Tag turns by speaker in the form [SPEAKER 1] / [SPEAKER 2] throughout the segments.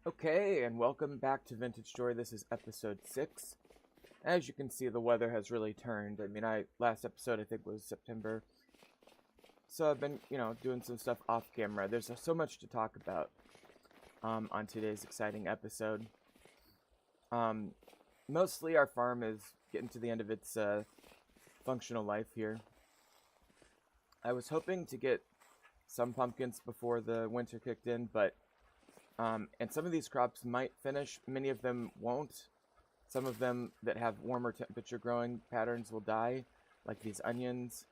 [SPEAKER 1] Okay, and welcome back to Vintage Story. This is episode 6. As you can see, the weather has really turned. Last episode I think was September. So I've been, doing some stuff off camera. There's so much to talk about on today's exciting episode. Mostly our farm is getting to the end of its functional life here. I was hoping to get some pumpkins before the winter kicked in, but and some of these crops might finish. Many of them won't. Some of them that have warmer temperature growing patterns will die, like these onions.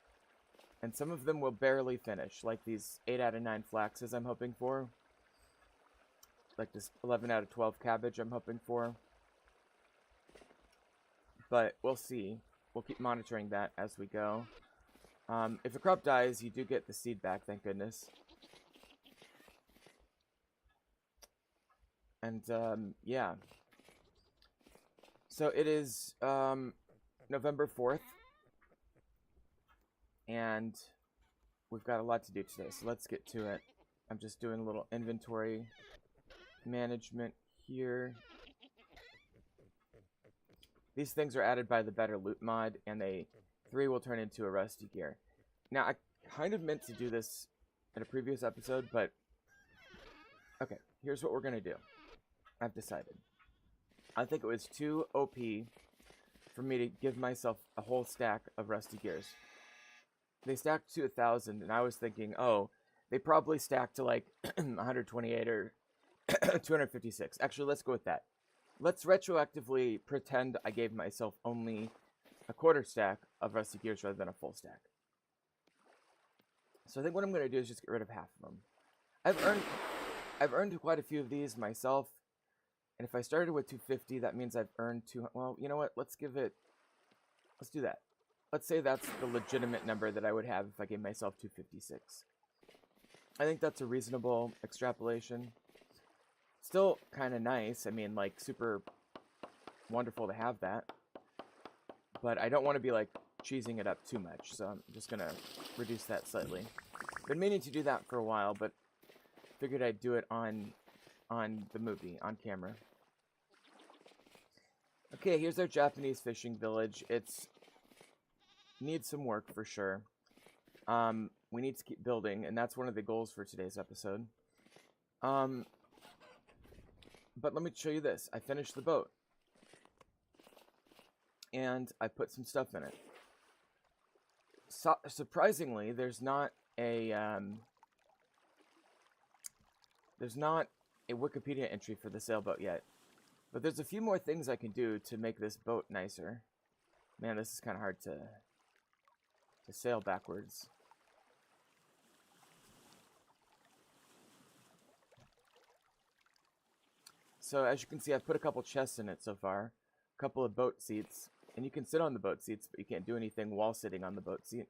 [SPEAKER 1] And some of them will barely finish, like these 8 out of 9 flaxes I'm hoping for. Like this 11 out of 12 cabbage I'm hoping for. But we'll see. We'll keep monitoring that as we go. If a crop dies, you do get the seed back, thank goodness. And, yeah. So it is, November 4th. And we've got a lot to do today, so let's get to it. I'm just doing a little inventory management here. These things are added by the Better Loot mod, and 3 will turn into a Rusty Gear. Now, I kind of meant to do this in a previous episode, but okay, here's what we're going to do. I've decided. I think it was too OP for me to give myself a whole stack of Rusty Gears. They stacked to 1,000, and I was thinking, oh, they probably stacked to like 128 or 256. Actually, let's go with that. Let's retroactively pretend I gave myself only a quarter stack of Rusty Gears rather than a full stack. So I think what I'm going to do is just get rid of half of them. I've earned quite a few of these myself. And if I started with 250, that means I've earned 200. Well, you know what? Let's do that. Let's say that's the legitimate number that I would have if I gave myself 256. I think that's a reasonable extrapolation. Still kind of nice. I mean, like, super wonderful to have that. But I don't want to be, like, cheesing it up too much. So I'm just going to reduce that slightly. Been meaning to do that for a while, but figured I'd do it on the movie, on camera. Okay, here's our Japanese fishing village. It's needs some work for sure. We need to keep building, and that's one of the goals for today's episode. But let me show you this. I finished the boat. And I put some stuff in it. Surprisingly, there's not a Wikipedia entry for the sailboat yet. But there's a few more things I can do to make this boat nicer. Man, this is kind of hard to sail backwards. So as you can see, I've put a couple chests in it so far. A couple of boat seats. And you can sit on the boat seats, but you can't do anything while sitting on the boat seat.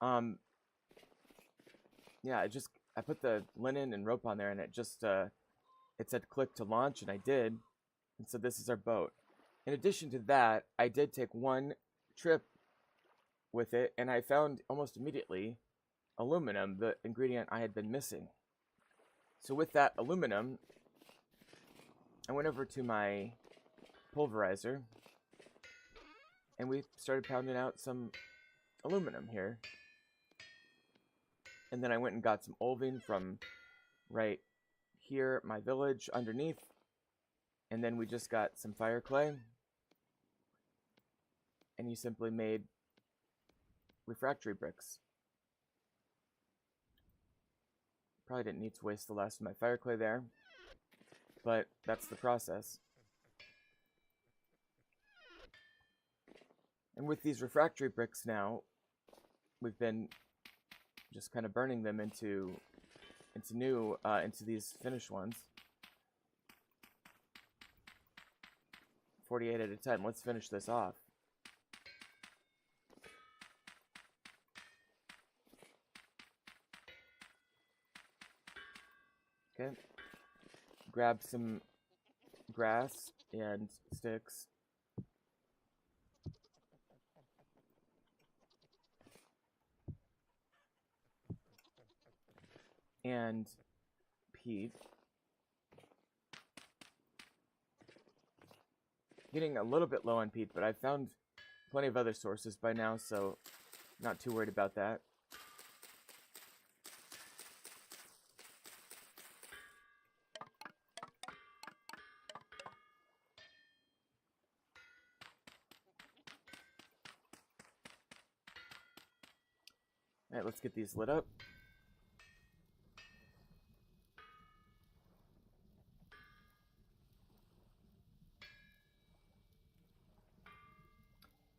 [SPEAKER 1] Yeah, I put the linen and rope on there, and it said click to launch, and I did. And so this is our boat. In addition to that, I did take one trip with it, and I found almost immediately aluminum, the ingredient I had been missing. So with that aluminum, I went over to my pulverizer, and we started pounding out some aluminum here. And then I went and got some olivine from right here, my village, underneath. And then we just got some fire clay. And you simply made refractory bricks. Probably didn't need to waste the last of my fire clay there. But that's the process. And with these refractory bricks now, we've been just kind of burning them into these finished ones. 48 at a time. Let's finish this off. Okay. Grab some grass and sticks. And peat. getting a little bit low on peat, but I've found plenty of other sources by now, so not too worried about that. Alright, let's get these lit up.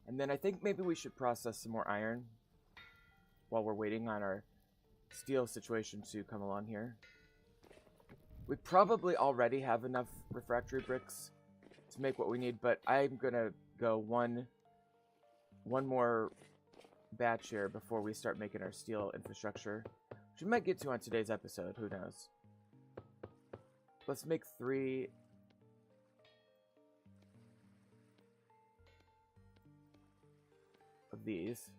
[SPEAKER 1] And then I think maybe we should process some more iron while we're waiting on our steel situation to come along here. We probably already have enough refractory bricks to make what we need, but I'm gonna go one more batch here before we start making our steel infrastructure, which we might get to on today's episode, who knows. Let's make 3 of these.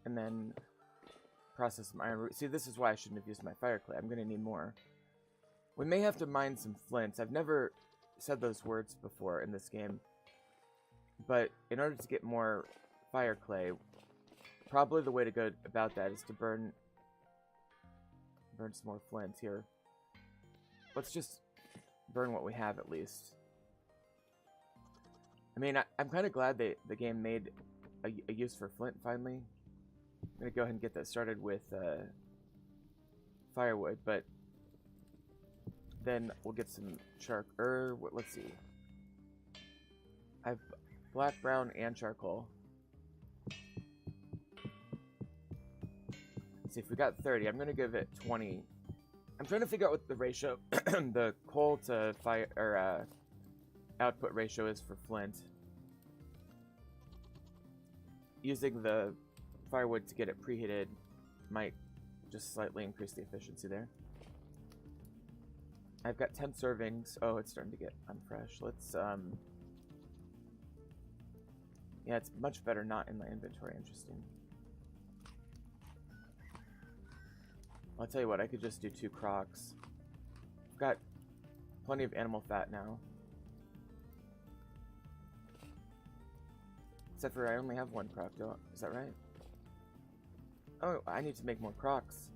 [SPEAKER 1] And then process some iron. See, this is why I shouldn't have used my fire clay. I'm going to need more. We may have to mine some flints. I've never said those words before in this game. But in order to get more fire clay, probably the way to go about that is to burn some more flint here. Let's just burn what we have at least. I mean, I'm kind of glad the game made a use for flint finally. I'm going to go ahead and get that started with firewood, but then we'll get some let's see. I have black, brown, and charcoal. Let's see, if we got 30, I'm going to give it 20. I'm trying to figure out what the ratio, the coal to fire, or output ratio is for flint. Using the firewood to get it preheated might just slightly increase the efficiency there. I've got 10 servings. Oh, it's starting to get unfresh. Let's, yeah, it's much better not in my inventory. Interesting. I'll tell you what, I could just do 2 crocs. I've got plenty of animal fat now. Except for I only have 1 croc, is that right? Oh, I need to make more crocs.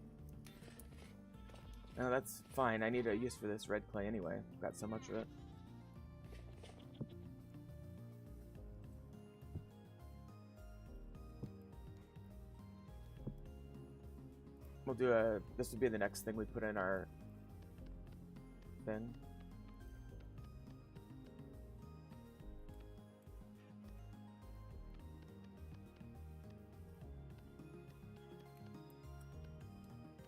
[SPEAKER 1] No, that's fine. I need a use for this red clay anyway. I've got so much of it. We'll do this will be the next thing we put in our thing.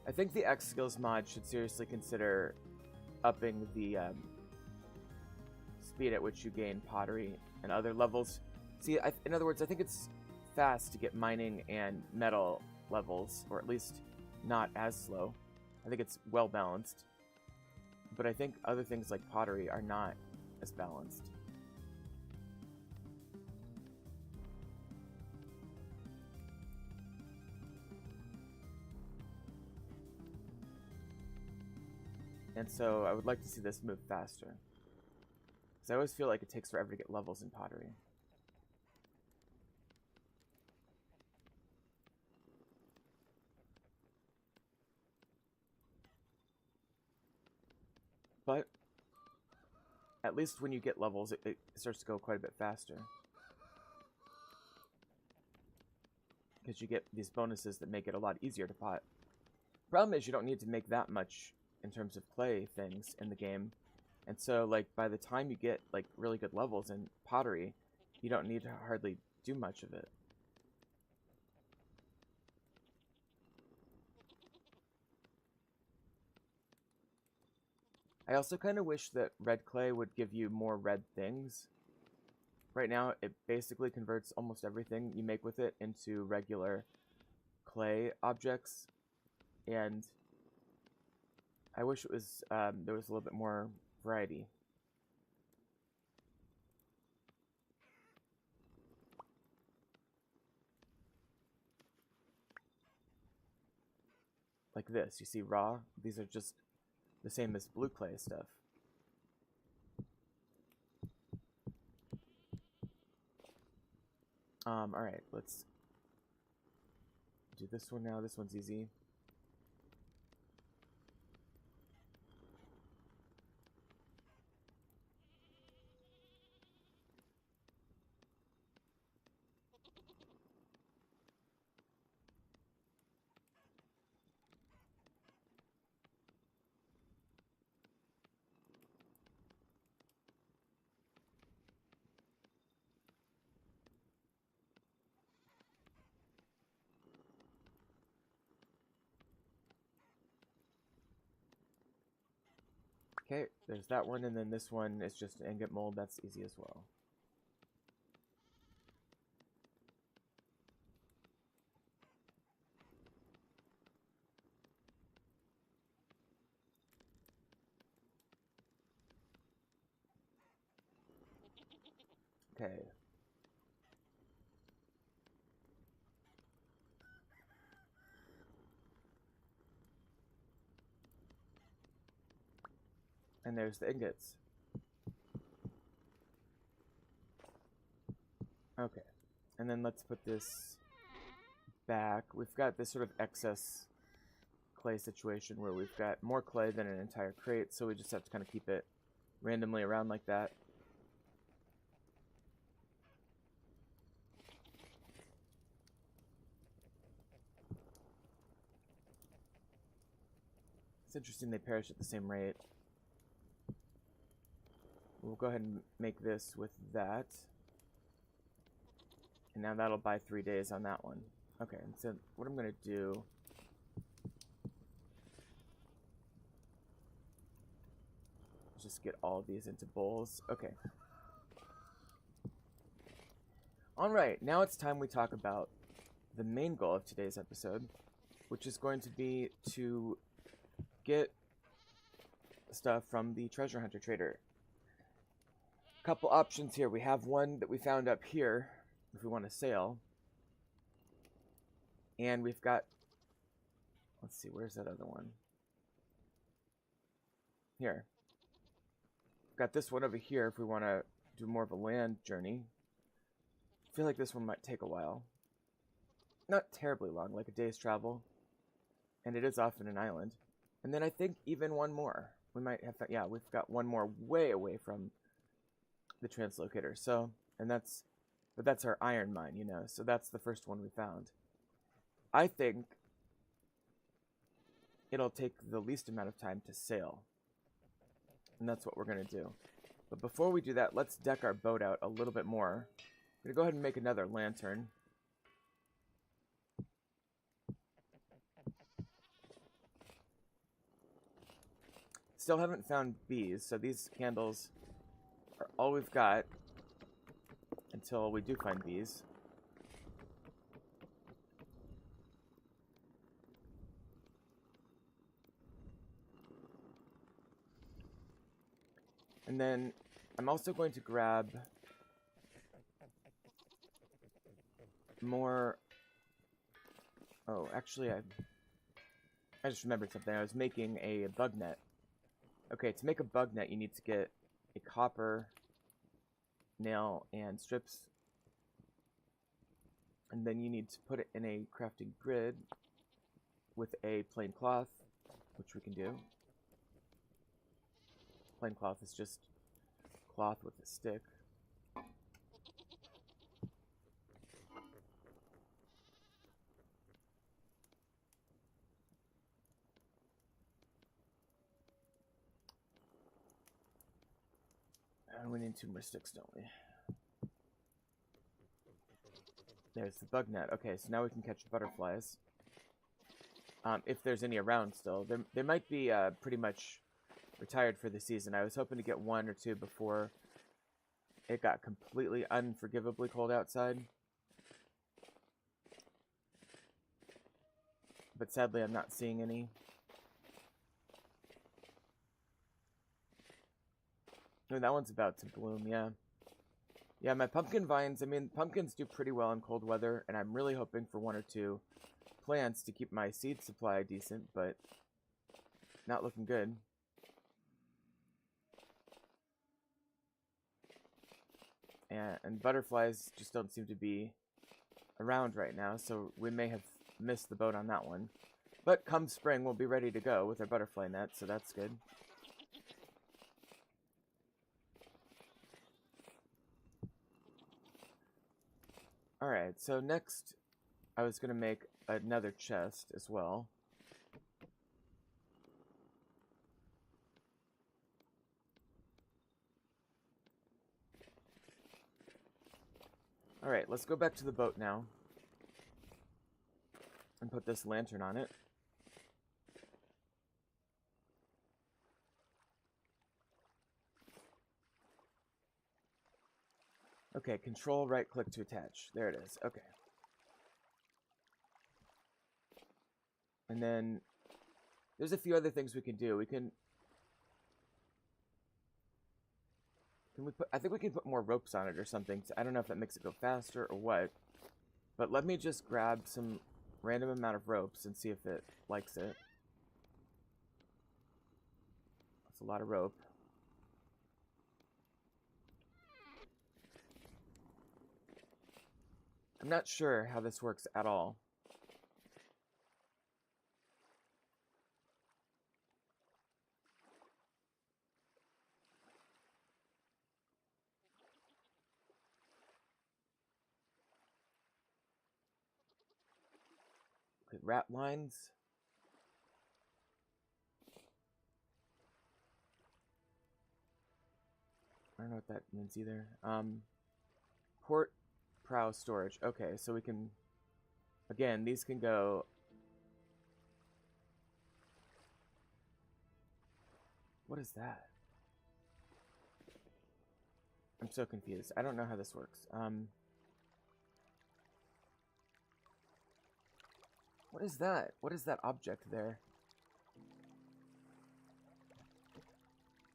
[SPEAKER 1] I think the X Skills mod should seriously consider upping the speed at which you gain pottery and other levels. See, in other words, I think it's fast to get mining and metal levels, or at least not as slow. I think it's well balanced. But I think other things like pottery are not as balanced. And so I would like to see this move faster. Because I always feel like it takes forever to get levels in pottery. But at least when you get levels, it starts to go quite a bit faster. Because you get these bonuses that make it a lot easier to pot. Problem is you don't need to make that much in terms of clay things in the game. And so, like, by the time you get, like, really good levels in pottery, you don't need to hardly do much of it. I also kind of wish that red clay would give you more red things. Right now, it basically converts almost everything you make with it into regular clay objects. And I wish it was there was a little bit more variety. like this. You see raw? These are just the same as blue clay stuff. Alright, let's do this one now. This one's easy. Okay, there's that one, and then this one is just ingot mold. That's easy as well. Okay. And there's the ingots. Okay. And then let's put this back. We've got this sort of excess clay situation where we've got more clay than an entire crate, so we just have to kind of keep it randomly around like that. It's interesting they perish at the same rate. We'll go ahead and make this with that. And now that'll buy 3 days on that one. Okay, and so what I'm going to do... just get all of these into bowls. Okay. Alright, now it's time we talk about the main goal of today's episode, which is going to be to get stuff from the treasure hunter trader. Couple options here. We have one that we found up here if we want to sail. And we've got, let's see, where's that other one? Here. Got this one over here if we want to do more of a land journey. I feel like this one might take a while. Not terribly long, like a day's travel. And it is often an island. And then I think even one more. We might have, yeah, we've got one more way away from the translocator. So, and that's, but that's our iron mine, you know. So that's the first one we found. I think it'll take the least amount of time to sail. And that's what we're going to do. But before we do that, let's deck our boat out a little bit more. I'm going to go ahead and make another lantern. Still haven't found bees, so these candles are all we've got until we do find bees. And then I'm also going to grab more... Oh, actually, I just remembered something. I was making a bug net. Okay, to make a bug net, you need to get a copper nail and strips. And then you need to put it in a crafting grid with a plain cloth, which we can do. Plain cloth is just cloth with a stick. And we need 2 more sticks, don't we? There's the bug net. Okay, so now we can catch butterflies. If there's any around still. They might be pretty much retired for the season. I was hoping to get 1 or 2 before it got completely unforgivably cold outside. But sadly, I'm not seeing any. Oh, that one's about to bloom, yeah. Yeah, my pumpkin vines, I mean, pumpkins do pretty well in cold weather, and I'm really hoping for 1 or 2 plants to keep my seed supply decent, but not looking good. And butterflies just don't seem to be around right now, so we may have missed the boat on that one. But come spring, we'll be ready to go with our butterfly net, so that's good. Alright, so next I was going to make another chest as well. Alright, let's go back to the boat now. And put this lantern on it. Okay, control right click to attach. There it is. Okay. And then there's a few other things we can do. Can we put, I think we can put more ropes on it or something. I don't know if that makes it go faster or what. But let me just grab some random amount of ropes and see if it likes it. That's a lot of rope. I'm not sure how this works at all. Okay, rat lines. I don't know what that means either. Port prow storage. Okay, so we can... Again, these can go... What is that? I'm so confused. I don't know how this works. What is that? What is that object there?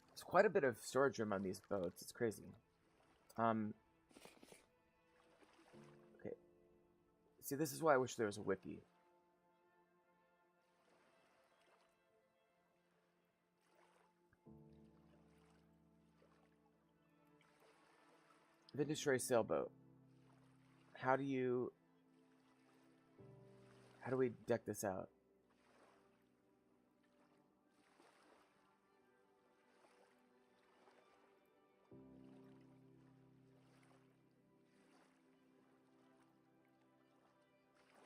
[SPEAKER 1] There's quite a bit of storage room on these boats. It's crazy. Okay. See, this is why I wish there was a wiki. Vintage Ray sailboat. How do we deck this out?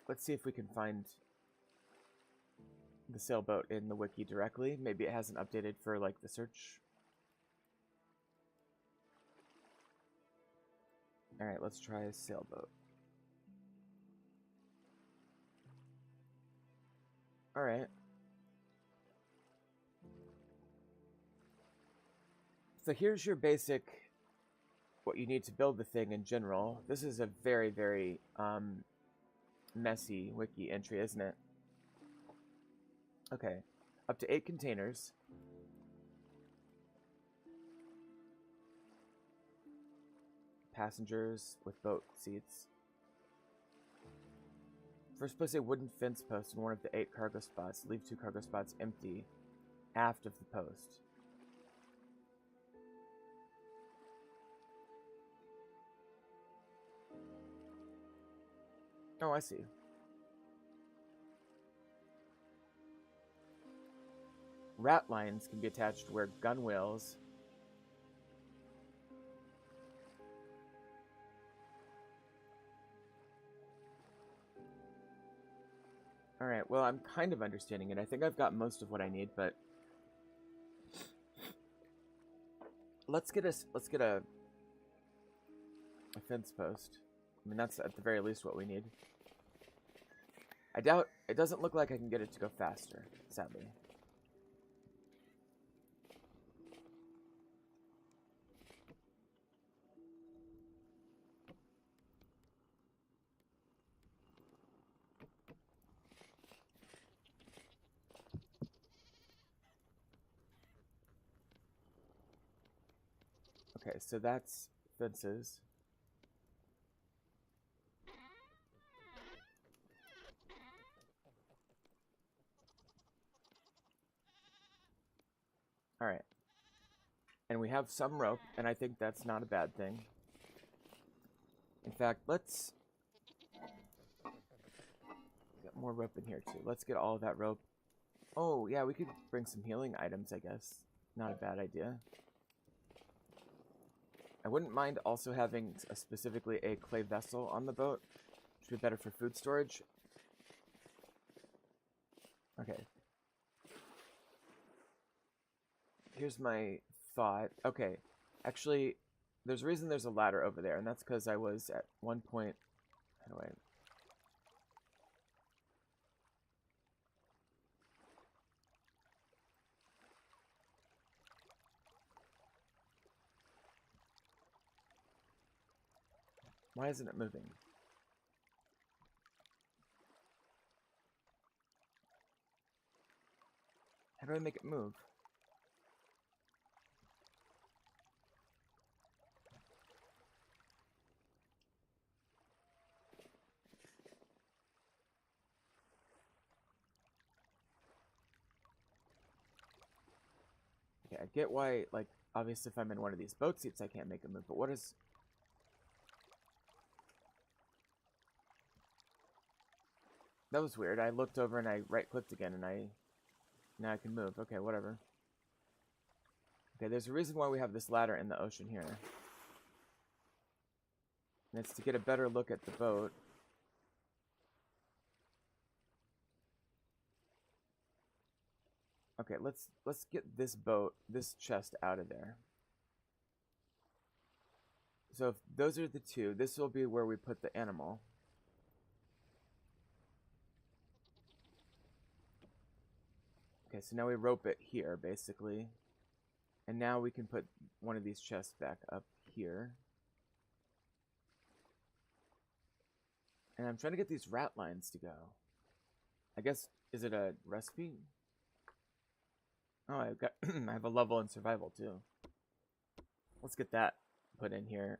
[SPEAKER 1] Let's see if we can find the sailboat in the wiki directly. Maybe it hasn't updated for like the search. Alright, let's try a sailboat. Alright. So here's your basic, what you need to build the thing in general. This is a very, very messy wiki entry, isn't it? Okay. Up to 8 containers. Passengers with boat seats. First, place a wooden fence post in one of the 8 cargo spots. Leave 2 cargo spots empty aft of the post. Oh, I see. Rat lines can be attached where gunwales. Alright, well, I'm kind of understanding it. I think I've got most of what I need, but let's get a fence post. I mean, that's at the very least what we need. I doubt... It doesn't look like I can get it to go faster, sadly. Okay, so that's fences. Alright. And we have some rope, and I think that's not a bad thing. In fact, let's get more rope in here too. Let's get all of that rope. Oh, yeah, we could bring some healing items, I guess. Not a bad idea. I wouldn't mind also having specifically a clay vessel on the boat, which would be better for food storage. Okay. Here's my thought. Okay, actually, there's a reason there's a ladder over there, and that's because I was at one point... How do I... Why isn't it moving? How do I make it move? Okay, I get why, like, obviously if I'm in one of these boat seats I can't make it move, but what is... That was weird. I looked over and I right-clicked again and now I can move. Okay, whatever. Okay, there's a reason why we have this ladder in the ocean here. And it's to get a better look at the boat. Okay, let's get this boat, this chest out of there. So if those are the two, this will be where we put the animal. Okay, so now we rope it here, basically. And now we can put one of these chests back up here. And I'm trying to get these rat lines to go. I guess, is it a recipe? Oh, I've got I have a level in survival too. Let's get that put in here.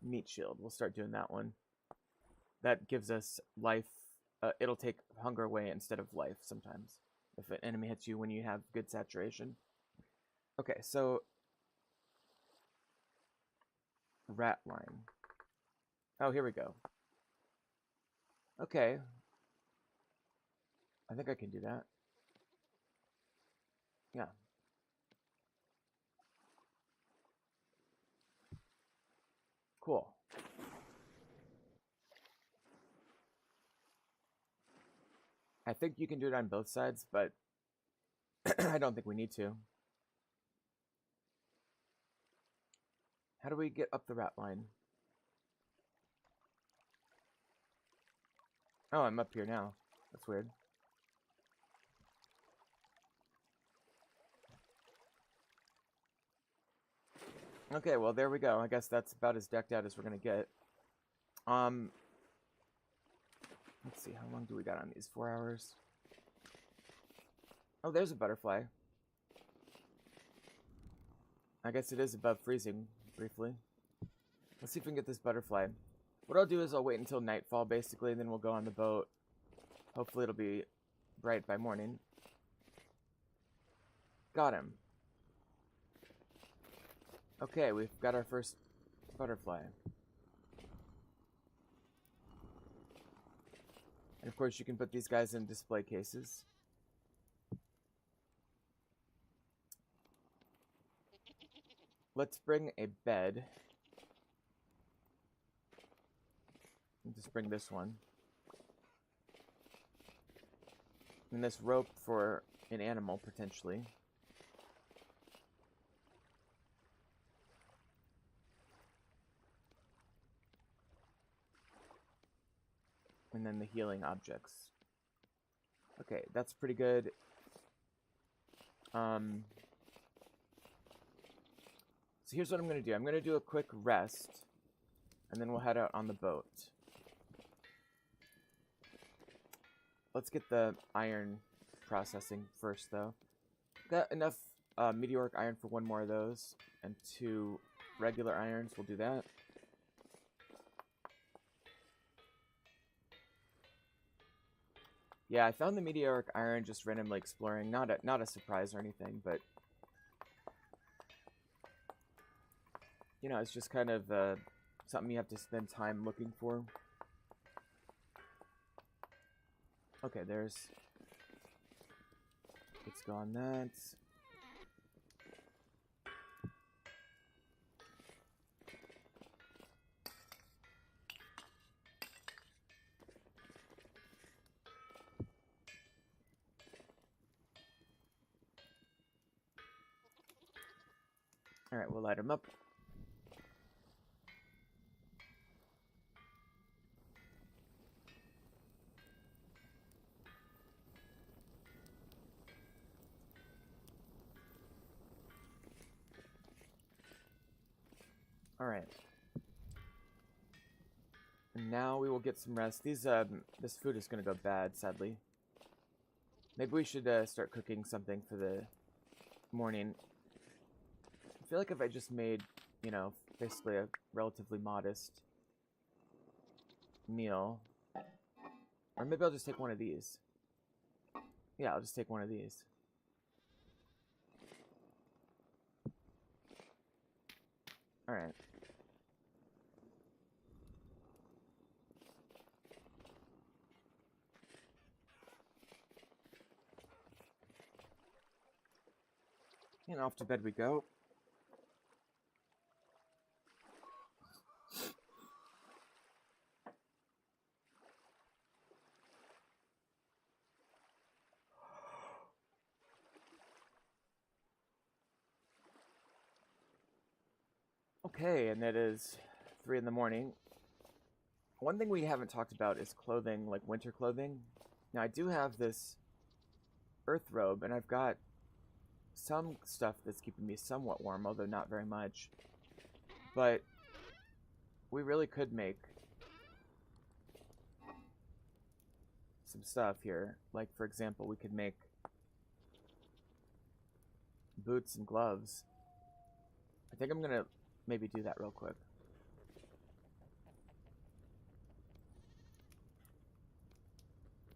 [SPEAKER 1] Meat shield. We'll start doing that one. That gives us life. It'll take hunger away instead of life sometimes. If an enemy hits you when you have good saturation. Okay, so... Rat line. Oh, here we go. Okay. I think I can do that. Yeah. Cool. I think you can do it on both sides, but I don't think we need to. How do we get up the rat line? Oh, I'm up here now. That's weird. Okay, well, there we go. I guess that's about as decked out as we're gonna get. Let's see, how long do we got on these? 4 hours? Oh, there's a butterfly. I guess it is above freezing, briefly. Let's see if we can get this butterfly. What I'll do is I'll wait until nightfall, basically, and then we'll go on the boat. Hopefully it'll be bright by morning. Got him. Okay, we've got our first butterfly. And of course you can put these guys in display cases. Let's bring a bed. Just bring this one. And this rope for an animal, potentially. And then the healing objects. Okay, that's pretty good. So here's what I'm going to do. I'm going to do a quick rest. And then we'll head out on the boat. Let's get the iron processing first, though. Got enough meteoric iron for one more of those. And 2 regular irons. We'll do that. Yeah, I found the meteoric iron just randomly exploring. Not a surprise or anything, but you know, it's just kind of something you have to spend time looking for. Okay, there's... It's gone, that. Alright, we'll light him up. Alright. And now we will get some rest. This food is gonna go bad, sadly. Maybe we should start cooking something for the morning. I feel like if I just made, you know, basically a relatively modest meal. Or maybe I'll just take one of these. Yeah, I'll just take one of these. Alright. And off to bed we go. Okay, and it is 3 in the morning. One thing we haven't talked about is clothing, like winter clothing. Now, I do have this earth robe, and I've got some stuff that's keeping me somewhat warm, although not very much. But we really could make some stuff here. Like, for example, we could make boots and gloves. I think I'm gonna maybe do that real quick.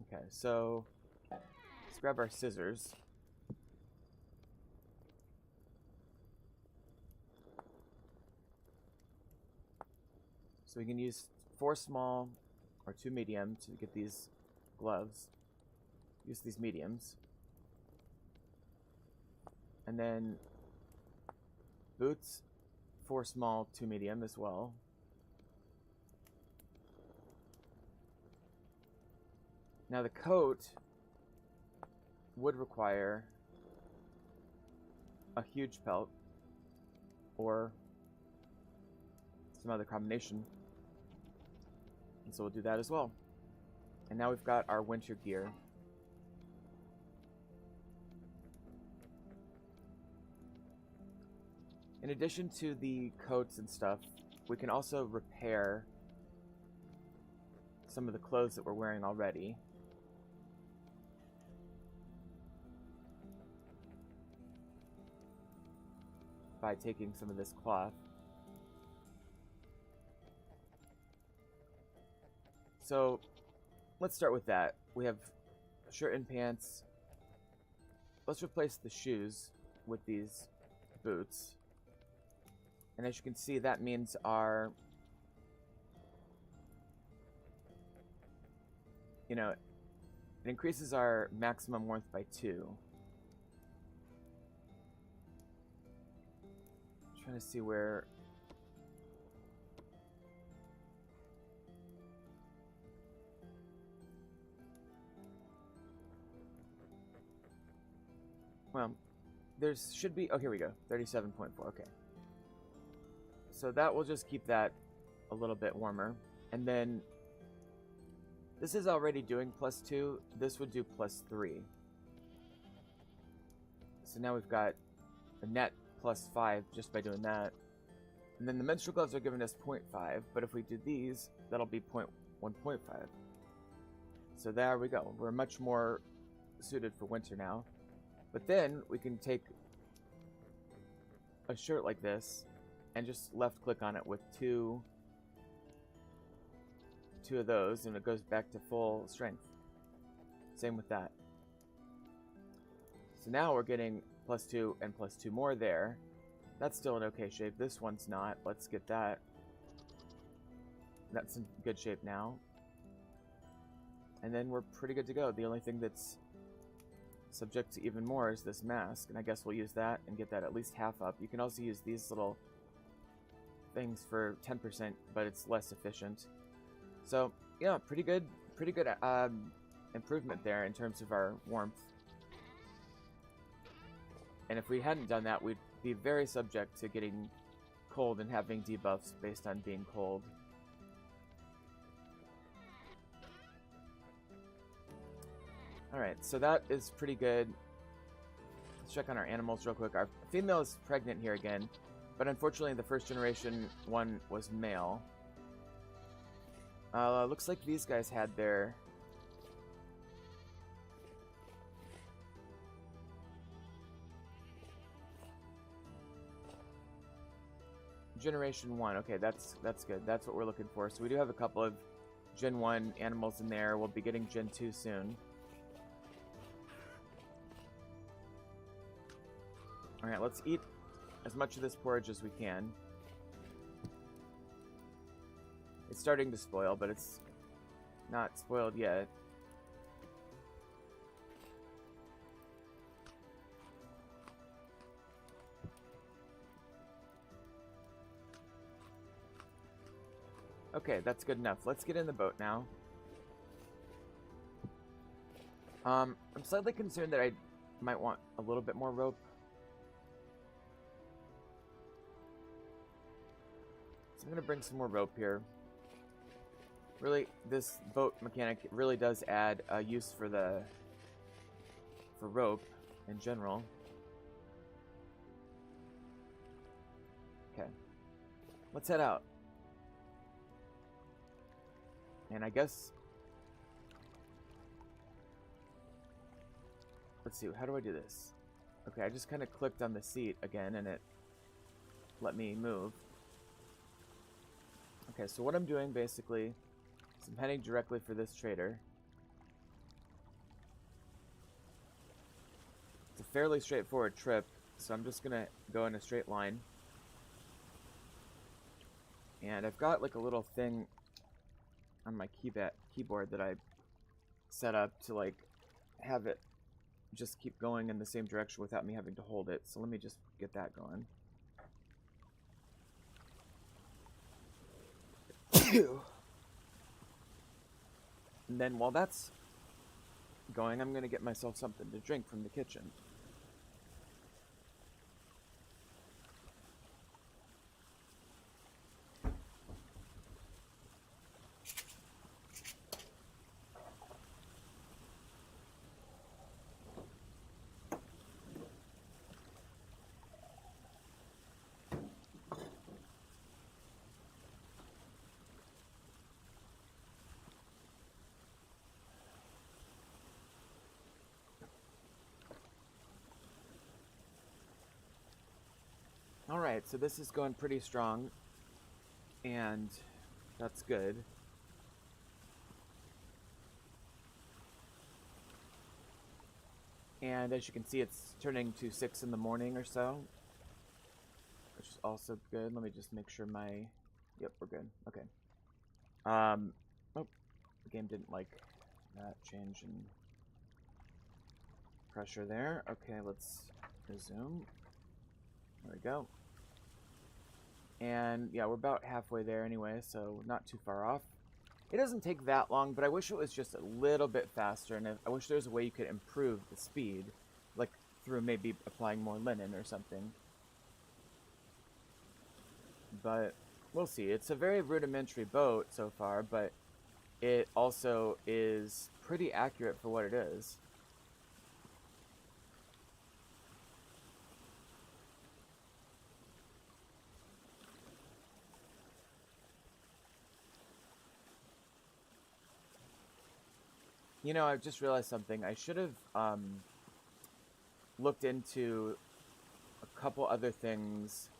[SPEAKER 1] Okay, so let's grab our scissors. So we can use 4 small or 2 medium to get these gloves. Use these mediums. And then boots, 4 small, 2 medium as well. Now the coat would require a huge pelt or some other combination. And so we'll do that as well. And now we've got our winter gear. In addition to the coats and stuff, we can also repair some of the clothes that we're wearing already. By taking some of this cloth. So, let's start with that. We have shirt and pants. Let's replace the shoes with these boots. And as you can see, that means our... You know, it increases our maximum warmth by 2. I'm trying to see where... Well, there should be... Oh, here we go. 37.4. Okay. So that will just keep that a little bit warmer. And then... This is already doing +2. This would do +3. So now we've got a net +5 just by doing that. And then the menstrual gloves are giving us 0.5. But if we do these, that'll be 1.5. So there we go. We're much more suited for winter now. But then we can take a shirt like this and just left click on it with two of those, and it goes back to full strength. Same with that. So now we're getting +2 and +2 more there. That's still in okay shape. This one's not. Let's get that. That's in good shape now. And then we're pretty good to go. The only thing that's subject to even more is this mask, and I guess we'll use that and get that at least half up. You can also use these little things for 10%, but it's less efficient. So yeah, pretty good improvement there in terms of our warmth. And if we hadn't done that, we'd be very subject to getting cold and having debuffs based on being cold. Alright, so that is pretty good. Let's check on our animals real quick. Our female is pregnant here again, but unfortunately the first generation one was male. Looks like these guys had their... Generation 1, okay, that's good. That's what we're looking for. So we do have a couple of Gen 1 animals in there. We'll be getting Gen 2 soon. Alright, let's eat as much of this porridge as we can. It's starting to spoil, but it's not spoiled yet. Okay, that's good enough. Let's get in the boat now. I'm slightly concerned that I might want a little bit more rope. So I'm going to bring some more rope here. Really, this boat mechanic really does add a use for rope in general. Okay. Let's head out. And I guess... Let's see, how do I do this? Okay, I just kind of clicked on the seat again and it let me move. Okay, so what I'm doing basically is I'm heading directly for this trader. It's a fairly straightforward trip, so I'm just gonna go in a straight line. And I've got like a little thing on my keyboard that I set up to like have it just keep going in the same direction without me having to hold it. So let me just get that going. And then while that's going, I'm going to get myself something to drink from the kitchen. Alright, so this is going pretty strong, and that's good. And as you can see, it's turning to 6 in the morning or so, which is also good. Let me just make sure my... Yep, we're good. Okay. Oh, the game didn't like that change in pressure there. Okay, let's resume. There we go. And yeah, we're about halfway there anyway, so not too far off. It doesn't take that long, but I wish it was just a little bit faster, and I wish there was a way you could improve the speed, like through maybe applying more linen or something. But we'll see. It's a very rudimentary boat so far, but it also is pretty accurate for what it is. You know, I've just realized something. I should have looked into a couple other things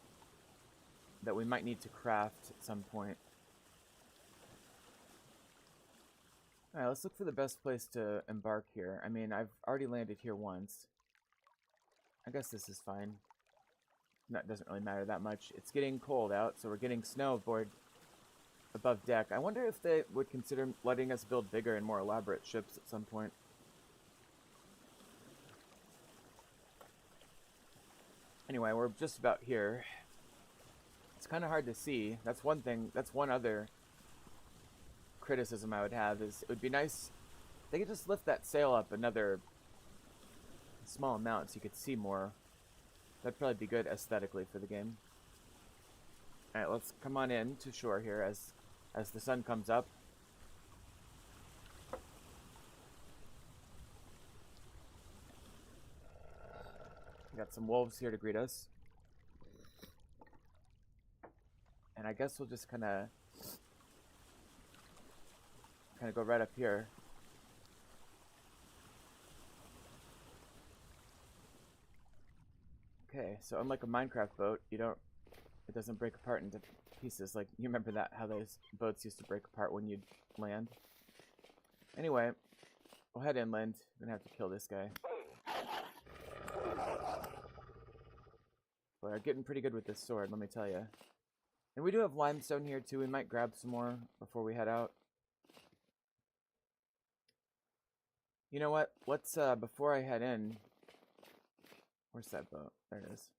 [SPEAKER 1] that we might need to craft at some point. Alright, let's look for the best place to embark here. I mean, I've already landed here once. I guess this is fine. That doesn't really matter that much. It's getting cold out, so we're getting snow aboard above deck. I wonder if they would consider letting us build bigger and more elaborate ships at some point. Anyway, we're just about here. It's kind of hard to see. That's one thing. That's one other criticism I would have, is it would be nice if they could just lift that sail up another small amount so you could see more. That'd probably be good aesthetically for the game. Alright, let's come on in to shore here as the sun comes up. We got some wolves here to greet us. And I guess we'll just kind of go right up here. Okay, so unlike a Minecraft boat, it doesn't break apart into pieces. Like, you remember that, how those boats used to break apart when you'd land? Anyway, we'll head inland. We're gonna have to kill this guy. We're getting pretty good with this sword, let me tell you. And we do have limestone here too. We might grab some more before we head out. You know what? Let's, before I head in... Where's that boat? There it is.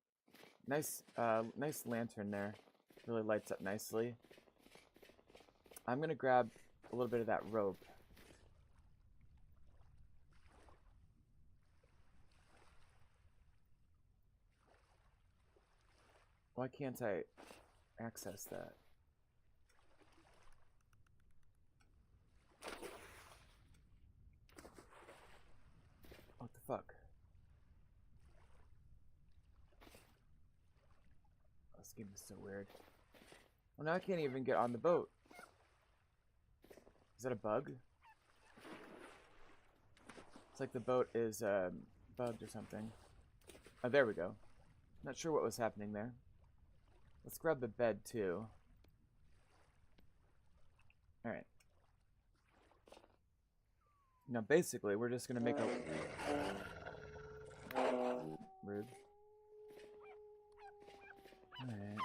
[SPEAKER 1] Nice lantern there. Really lights up nicely. I'm gonna grab a little bit of that rope. Why can't I access that? What the fuck? This game is so weird. Well, now I can't even get on the boat. Is that a bug? It's like the boat is bugged or something. Oh, there we go. Not sure what was happening there. Let's grab the bed too. Alright. Now basically we're just gonna make a... Rude. Alright.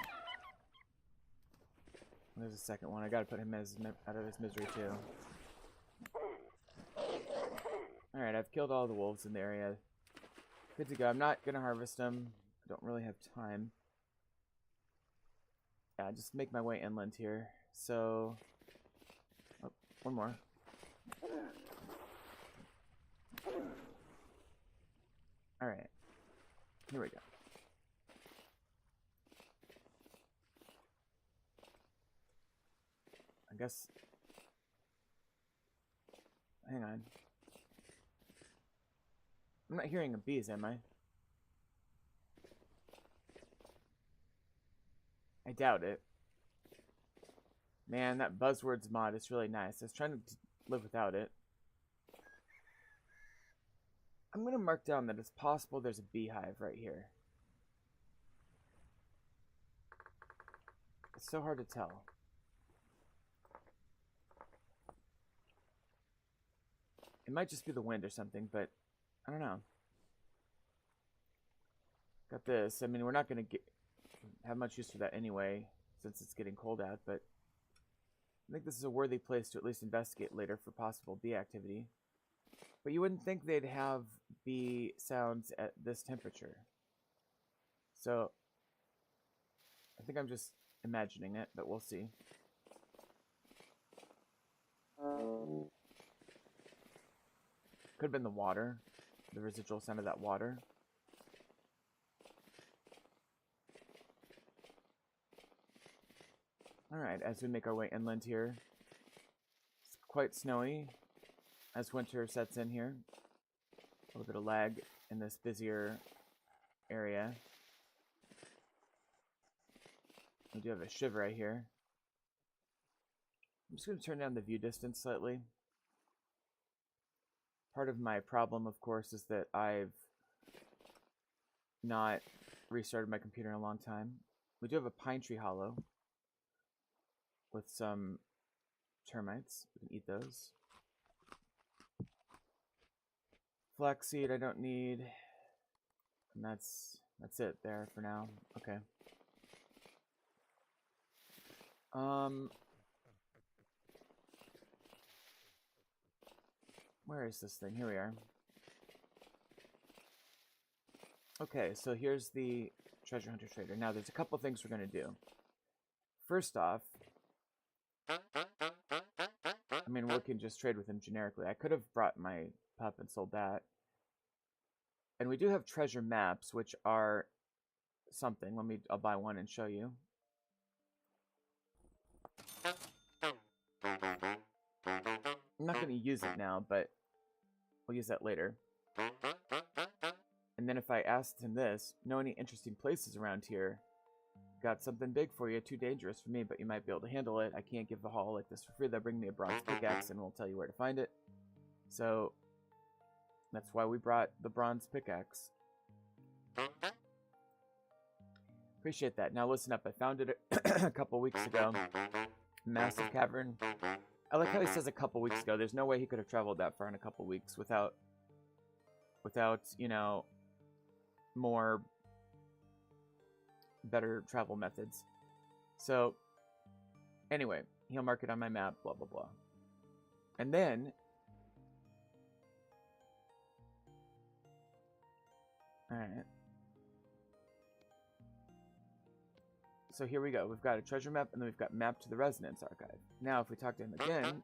[SPEAKER 1] There's a second one. I gotta put him out of his misery too. Alright, I've killed all the wolves in the area. Good to go. I'm not gonna harvest them. I don't really have time. Yeah, just make my way inland here. So... Oh, one more. Alright. Here we go. I guess... Hang on. I'm not hearing a bees, am I? I doubt it. Man, that Buzzwords mod is really nice. I was trying to live without it. I'm going to mark down that it's possible there's a beehive right here. It's so hard to tell. It might just be the wind or something, but I don't know. Got this. I mean, we're not going to have much use for that anyway, since it's getting cold out, but I think this is a worthy place to at least investigate later for possible bee activity. But you wouldn't think they'd have bee sounds at this temperature. So, I think I'm just imagining it, but we'll see. Could have been the water, the residual sound of that water. Alright, as we make our way inland here, it's quite snowy as winter sets in here. A little bit of lag in this busier area. We do have a shiver right here. I'm just going to turn down the view distance slightly. Part of my problem, of course, is that I've not restarted my computer in a long time. We do have a pine tree hollow with some termites. We can eat those. Flaxseed I don't need. And that's it there for now. Okay. Where is this thing? Here we are. Okay, so here's the treasure hunter trader. Now there's a couple things we're gonna do. First off, I mean, we can just trade with him generically. I could have brought my pup and sold that. And we do have treasure maps, which are something. I'll buy one and show you. I'm not going to use it now, but we'll use that later. And then if I asked him this, know any interesting places around here? Got something big for you, too dangerous for me, but you might be able to handle it. I can't give a haul like this for free. They'll bring me a bronze pickaxe and we'll tell you where to find it. So that's why we brought the bronze pickaxe. Appreciate that. Now listen up. I found it a couple weeks ago. Massive cavern. I like how he says a couple weeks ago. There's no way he could have traveled that far in a couple weeks without, you know, more better travel methods. So anyway, he'll mark it on my map, blah blah blah. And then alright. So here we go. We've got a treasure map and then we've got map to the Resonance Archive. Now if we talk to him again,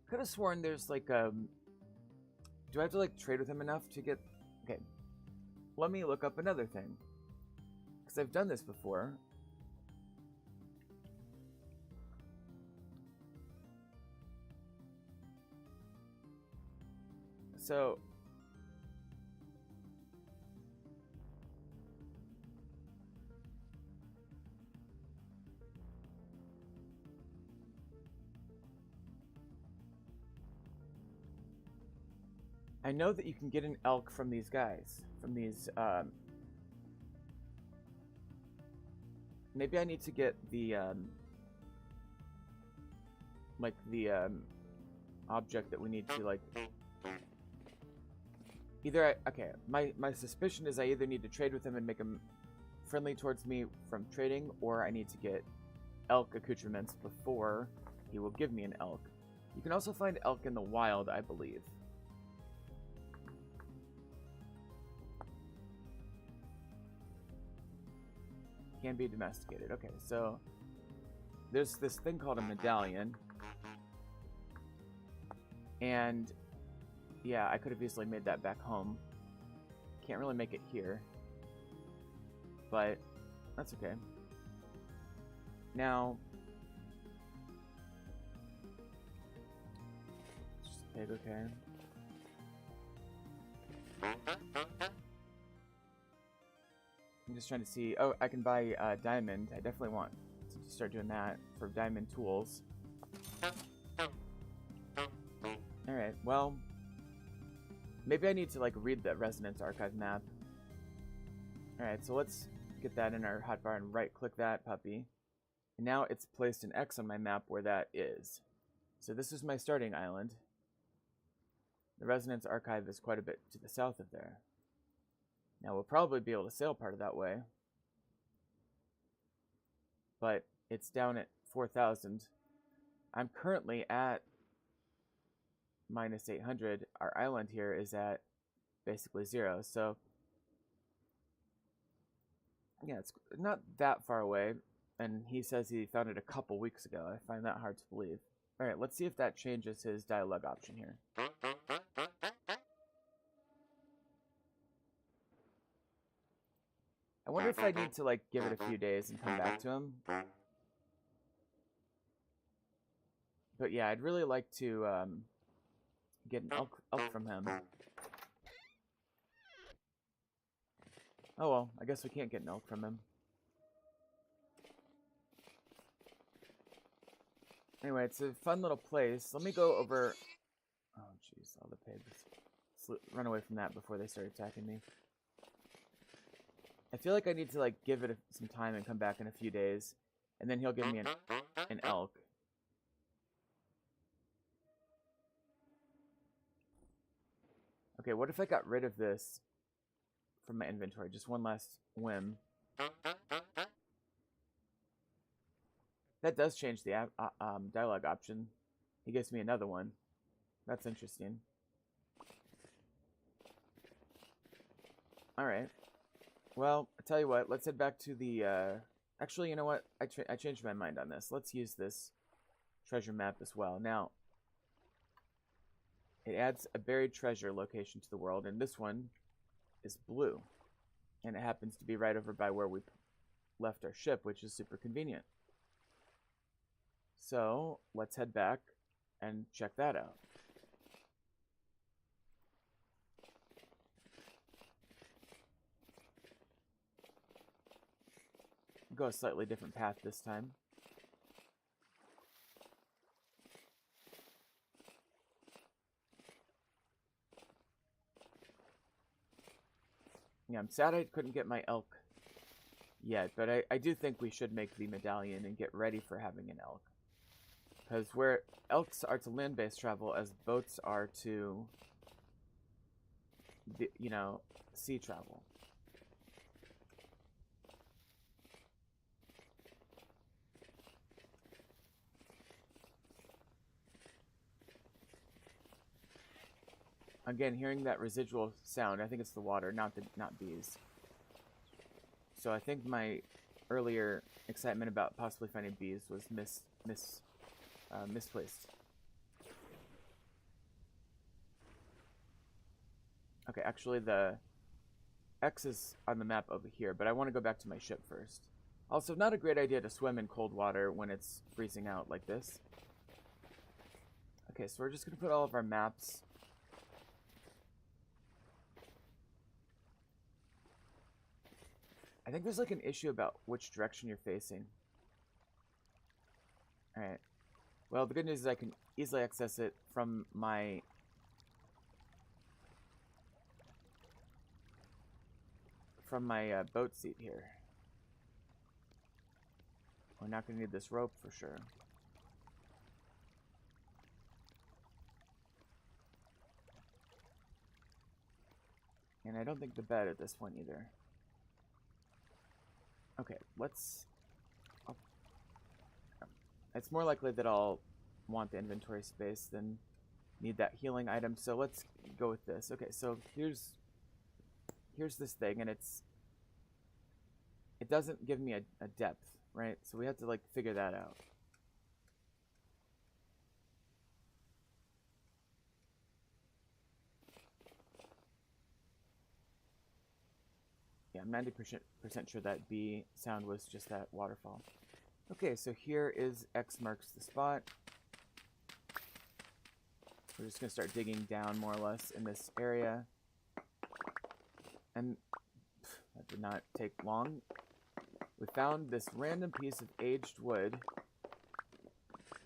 [SPEAKER 1] could have sworn there's like do I have to like trade with him enough to get... Okay, let me look up another thing, because I've done this before. So I know that you can get an elk from these guys, from these, maybe I need to get the, like, the, object that we need to, like, either okay, my suspicion is I either need to trade with him and make him friendly towards me from trading, or I need to get elk accoutrements before he will give me an elk. You can also find elk in the wild, I believe. Can be domesticated. Okay, so there's this thing called a medallion, and yeah, I could have easily made that back home. Can't really make it here, but that's okay. Now, just pig, okay. I'm just trying to see. Oh, I can buy diamond. I definitely want to start doing that for diamond tools. Alright, well, maybe I need to like read the Resonance Archive map. Alright, so let's get that in our hotbar and right click that puppy. And now it's placed an X on my map where that is. So this is my starting island. The Resonance Archive is quite a bit to the south of there. Now, we'll probably be able to sail part of that way. But it's down at 4,000. I'm currently at minus 800. Our island here is at basically 0. So, yeah, it's not that far away. And he says he found it a couple weeks ago. I find that hard to believe. Alright, let's see if that changes his dialogue option here. I wonder if I need to, like, give it a few days and come back to him. But yeah, I'd really like to get an elk from him. Oh well, I guess we can't get an elk from him. Anyway, it's a fun little place. Let me go over... Oh, jeez, all the pigs. Run away from that before they start attacking me. I feel like I need to, like, give it some time and come back in a few days. And then he'll give me an elk. Okay, what if I got rid of this from my inventory? Just one last whim. That does change the dialogue option. He gives me another one. That's interesting. Alright. Well, I tell you what, let's head back to the... Actually, you know what? I changed my mind on this. Let's use this treasure map as well. Now, it adds a buried treasure location to the world, and this one is blue. And it happens to be right over by where we left our ship, which is super convenient. So, let's head back and check that out. Go a slightly different path this time. Yeah, I'm sad I couldn't get my elk yet, but I do think we should make the medallion and get ready for having an elk. Because where elks are to land-based travel, as boats are to, you know, sea travel. Again, hearing that residual sound, I think it's the water, not bees. So I think my earlier excitement about possibly finding bees was misplaced. Okay, actually the X is on the map over here, but I want to go back to my ship first. Also, not a great idea to swim in cold water when it's freezing out like this. Okay, so we're just going to put all of our maps... I think there's like an issue about which direction you're facing. Alright. Well, the good news is I can easily access it from my... boat seat here. We're not going to need this rope for sure. And I don't think the bed at this point either. Okay, let's... It's more likely that I'll want the inventory space than need that healing item, so let's go with this. Okay, so here's this thing, and it doesn't give me a depth, right? So we have to, like, figure that out. Yeah, I'm 90% sure that B sound was just that waterfall. Okay, so here is X marks the spot. We're just going to start digging down more or less in this area. And that did not take long. We found this random piece of aged wood.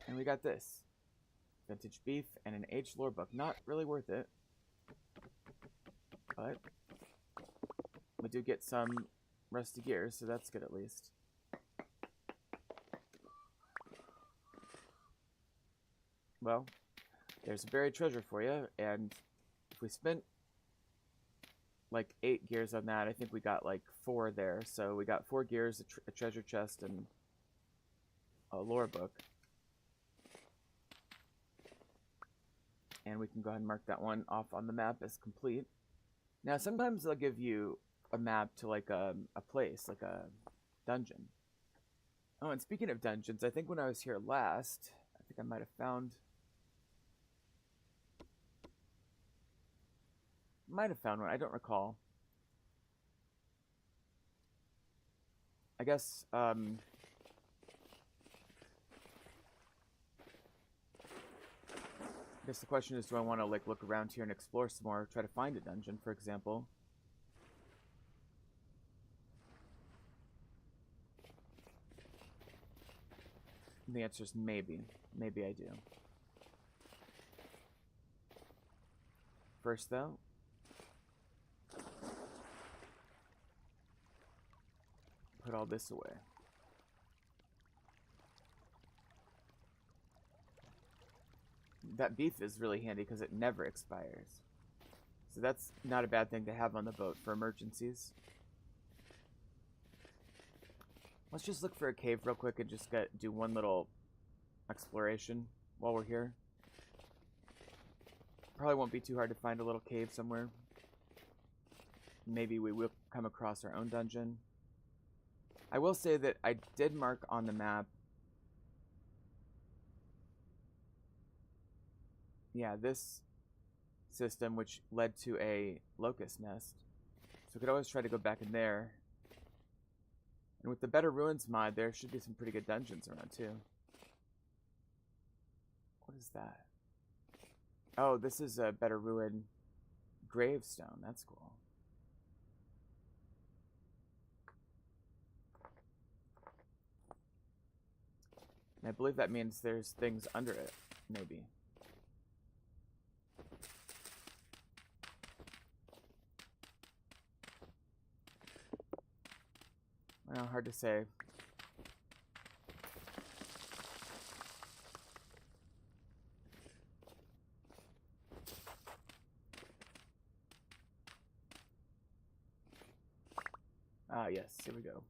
[SPEAKER 1] And we got this. Vintage beef and an aged lore book. Not really worth it. But we do get some rusty gears, so that's good at least. Well, there's a buried treasure for you, and if we spent like 8 gears on that, I think we got like 4 there. So we got 4 gears, a treasure chest, and a lore book. And we can go ahead and mark that one off on the map as complete. Now, sometimes they'll give you a map to like a place, like a dungeon. Oh, and speaking of dungeons, I think when I was here last, I think I might have found... one, I don't recall. I guess, the question is, do I want to like look around here and explore some more, try to find a dungeon, for example? And the answer is maybe. Maybe I do. First, though, put all this away. That beef is really handy because it never expires. So that's not a bad thing to have on the boat for emergencies. Let's just look for a cave real quick and just do one little exploration while we're here. Probably won't be too hard to find a little cave somewhere. Maybe we will come across our own dungeon. I will say that I did mark on the map. Yeah, this system, which led to a locust nest. So we could always try to go back in there. And with the Better Ruins mod, there should be some pretty good dungeons around, too. What is that? Oh, this is a Better Ruin gravestone. That's cool. And I believe that means there's things under it, maybe. Well, hard to say. Ah, yes, here we go.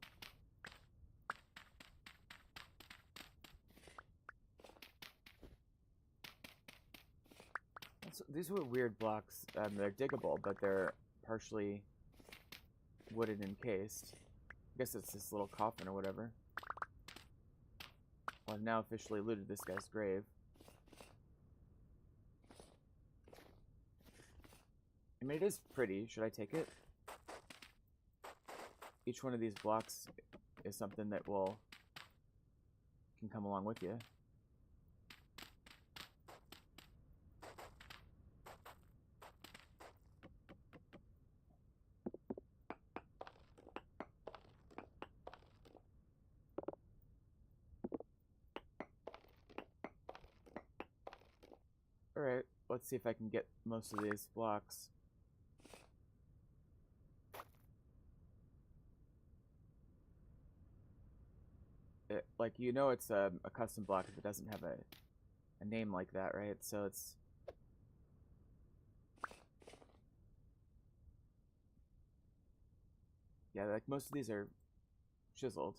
[SPEAKER 1] These were weird blocks. They're diggable, but they're partially wooden encased. I guess it's this little coffin or whatever. Well, I've now officially looted this guy's grave. I mean, it is pretty. Should I take it? Each one of these blocks is something that can come along with you. Alright, let's see if I can get most of these blocks. Like, you know it's a custom block if it doesn't have a name like that, right? So it's... Yeah, like most of these are chiseled.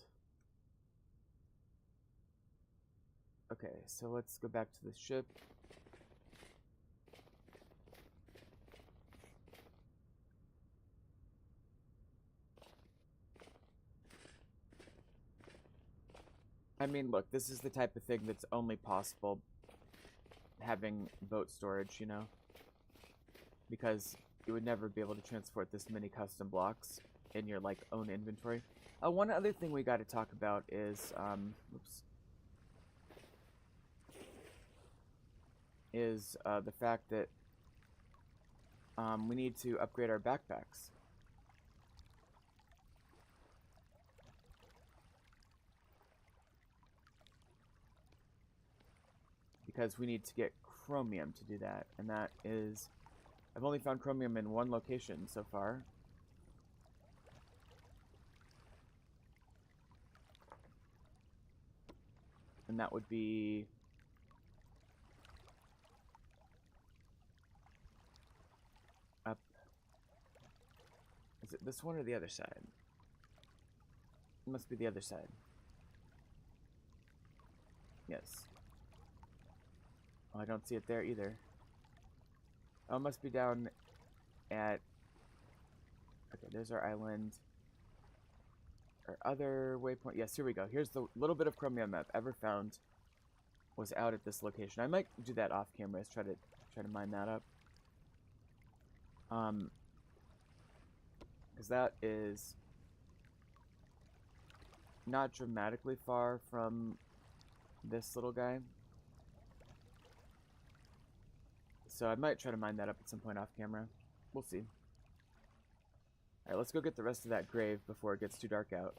[SPEAKER 1] Okay, so let's go back to the ship. I mean, look, this is the type of thing that's only possible having boat storage, you know? Because you would never be able to transport this many custom blocks in your, like, own inventory. One other thing we got to talk about is, the fact that we need to upgrade our backpacks. Because we need to get chromium to do that, and that is... I've only found chromium in one location so far. And that would be... up... Is it this one or the other side? It must be the other side. Yes. Oh, I don't see it there either. Oh, it must be down at... Okay, there's our island. Our other waypoint. Yes, here we go. Here's the little bit of chromium I've ever found was out at this location. I might do that off camera. Try to mine that up. Because that is not dramatically far from this little guy. So I might try to mine that up at some point off camera. We'll see. Alright, let's go get the rest of that grave before it gets too dark out.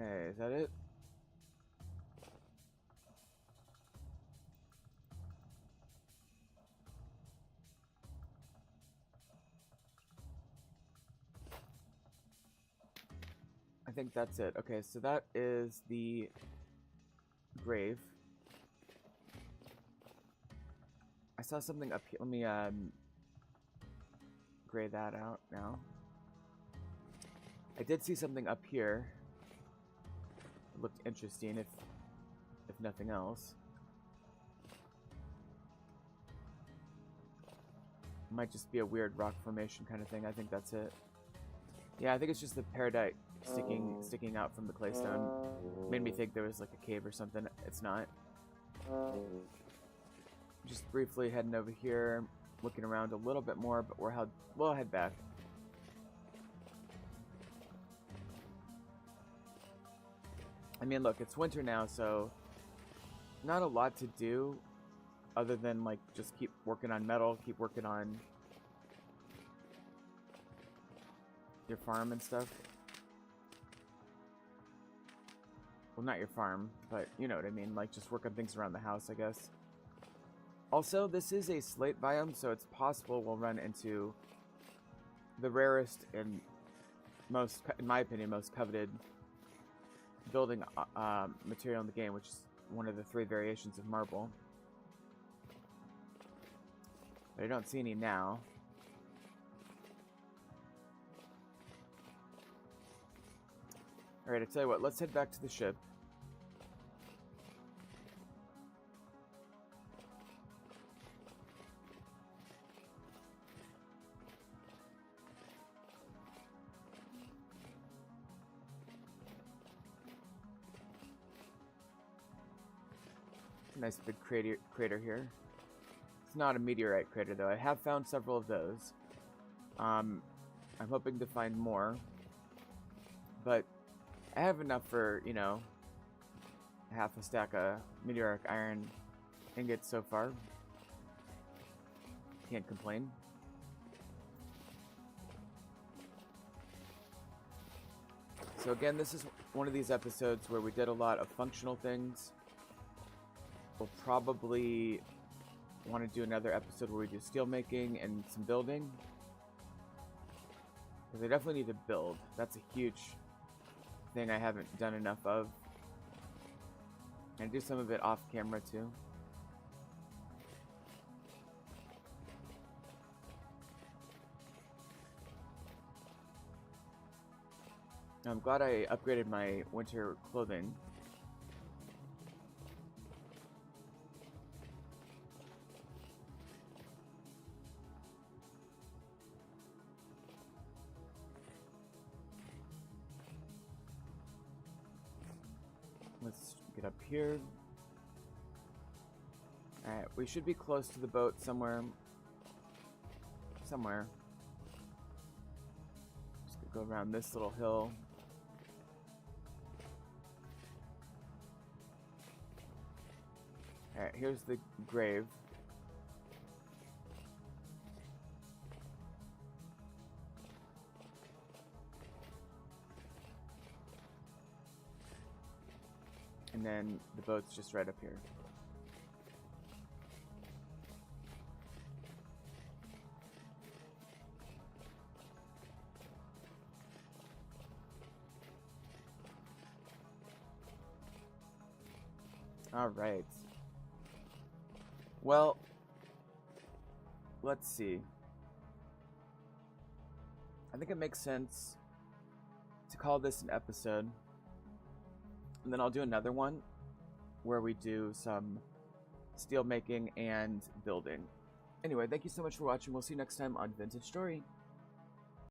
[SPEAKER 1] Okay, is that it? I think that's it. Okay, so that is the grave. I saw something up here. Let me gray that out now. I did see something up here. It looked interesting, if nothing else. Might just be a weird rock formation kind of thing. I think that's it. Yeah, I think it's just the peridot sticking out from the claystone. Made me think there was like a cave or something. It's not. Just briefly heading over here, looking around a little bit more, but we'll head back. I mean, look, it's winter now, so not a lot to do other than like just keep working on metal, keep working on your farm and stuff. Well, not your farm, but you know what I mean, like just work on things around the house, I guess. Also, this is a slate biome, so it's possible we'll run into the rarest and most, in my opinion, most coveted building material in the game, which is one of the 3 variations of marble. But I don't see any now. Alright, I tell you what, let's head back to the ship. Nice big crater here. It's not a meteorite crater though. I have found several of those. I'm hoping to find more, but I have enough for, you know, half a stack of meteoric iron ingots so far. Can't complain. So again, this is one of these episodes where we did a lot of functional things. We'll probably want to do another episode where we do steel making and some building. Because I definitely need to build. That's a huge thing I haven't done enough of. And do some of it off camera too. I'm glad I upgraded my winter clothing. Let's get up here. Alright, we should be close to the boat somewhere. Just gonna go around this little hill. Alright, here's the grave. And then the boat's just right up here. All right. Well, let's see. I think it makes sense to call this an episode. And then I'll do another one where we do some steel making and building. Anyway, thank you so much for watching. We'll see you next time on Vintage Story.